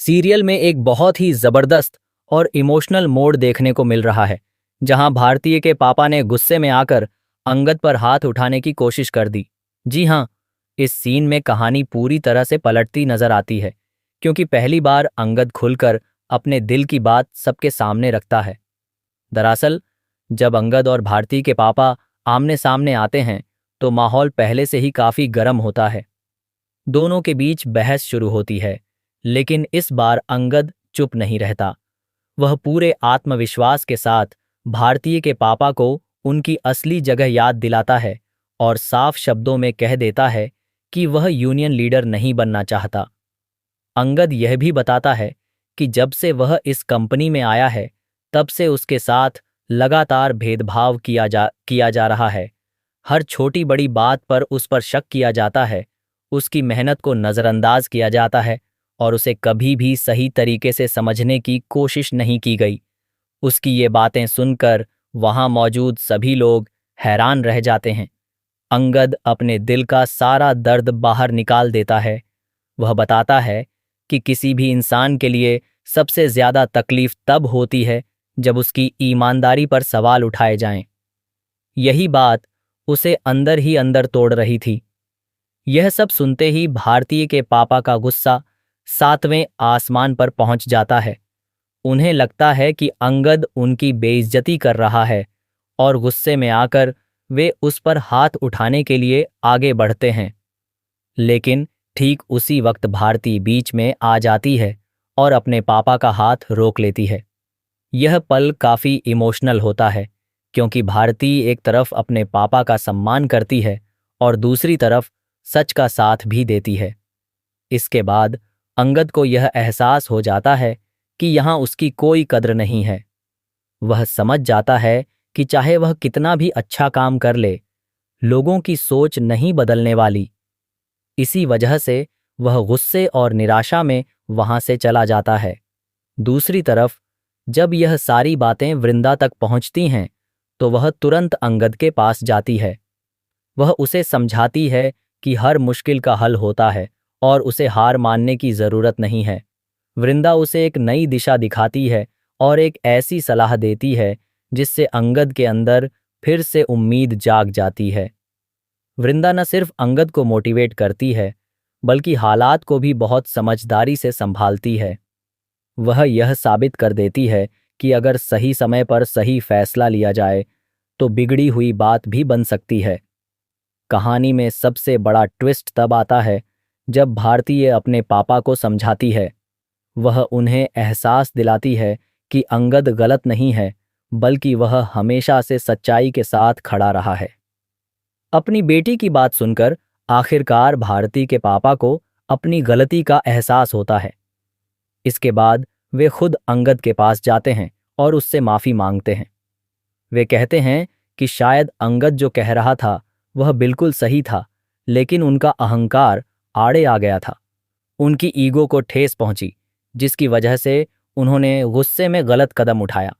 Serial में एक बहुत ही जबरदस्त और इमोशनल मोड़ देखने को मिल रहा है, जहां भारतीय के पापा ने गुस्से में आकर अंगद पर हाथ उठाने की कोशिश कर दी। जी हां, इस सीन में कहानी पूरी तरह से पलटती नजर आती है, क्योंकि पहली बार अंगद खुलकर अपने दिल की बात सबके सामने रखता है। दरअसल, जब अंगद और भारती के पापा आमने सामने आते हैं, तो माहौल पहले से ही काफी गर्म होता है। दोनों के बीच बहस शुरू होती है, लेकिन इस बार अंगद चुप नहीं रहता। वह पूरे आत्मविश्वास के साथ भारतीय के पापा को उनकी असली जगह याद दिलाता है और साफ शब्दों में कह देता है कि वह यूनियन लीडर नहीं बनना चाहता। अंगद यह भी बताता है कि जब से वह इस कंपनी में आया है, तब से उसके साथ लगातार भेदभाव किया जा रहा है। हर छोटी बड़ी बात पर उस पर शक किया जाता है, उसकी मेहनत को नज़रअंदाज किया जाता है और उसे कभी भी सही तरीके से समझने की कोशिश नहीं की गई। उसकी ये बातें सुनकर वहां मौजूद सभी लोग हैरान रह जाते हैं। अंगद अपने दिल का सारा दर्द बाहर निकाल देता है। वह बताता है कि किसी भी इंसान के लिए सबसे ज्यादा तकलीफ तब होती है जब उसकी ईमानदारी पर सवाल उठाए जाएं। यही बात उसे अंदर ही अंदर तोड़ रही थी। यह सब सुनते ही भारतीय के पापा का गुस्सा 7वें आसमान पर पहुंच जाता है। उन्हें लगता है कि अंगद उनकी बेइज्जती कर रहा है और गुस्से में आकर वे उस पर हाथ उठाने के लिए आगे बढ़ते हैं। लेकिन ठीक उसी वक्त भारती बीच में आ जाती है और अपने पापा का हाथ रोक लेती है। यह पल काफी इमोशनल होता है, क्योंकि भारती एक तरफ अपने पापा का सम्मान करती है और दूसरी तरफ सच का साथ भी देती है। इसके बाद अंगद को यह एहसास हो जाता है कि यहाँ उसकी कोई कद्र नहीं है। वह समझ जाता है कि चाहे वह कितना भी अच्छा काम कर ले, लोगों की सोच नहीं बदलने वाली। इसी वजह से वह गुस्से और निराशा में वहां से चला जाता है। दूसरी तरफ जब यह सारी बातें वृंदा तक पहुंचती हैं, तो वह तुरंत अंगद के पास जाती है। वह उसे समझाती है कि हर मुश्किल का हल होता है और उसे हार मानने की जरूरत नहीं है। वृंदा उसे एक नई दिशा दिखाती है और एक ऐसी सलाह देती है जिससे अंगद के अंदर फिर से उम्मीद जाग जाती है। वृंदा न सिर्फ अंगद को मोटिवेट करती है, बल्कि हालात को भी बहुत समझदारी से संभालती है। वह यह साबित कर देती है कि अगर सही समय पर सही फैसला लिया जाए, तो बिगड़ी हुई बात भी बन सकती है। कहानी में सबसे बड़ा ट्विस्ट तब आता है जब भारतीय अपने पापा को समझाती है। वह उन्हें एहसास दिलाती है कि अंगद गलत नहीं है, बल्कि वह हमेशा से सच्चाई के साथ खड़ा रहा है। अपनी बेटी की बात सुनकर आखिरकार भारती के पापा को अपनी गलती का एहसास होता है। इसके बाद वे खुद अंगद के पास जाते हैं और उससे माफी मांगते हैं। वे कहते हैं कि शायद अंगद जो कह रहा था वह बिल्कुल सही था, लेकिन उनका अहंकार आड़े आ गया था। उनकी ईगो को ठेस पहुंची, जिसकी वजह से उन्होंने गुस्से में गलत कदम उठाया।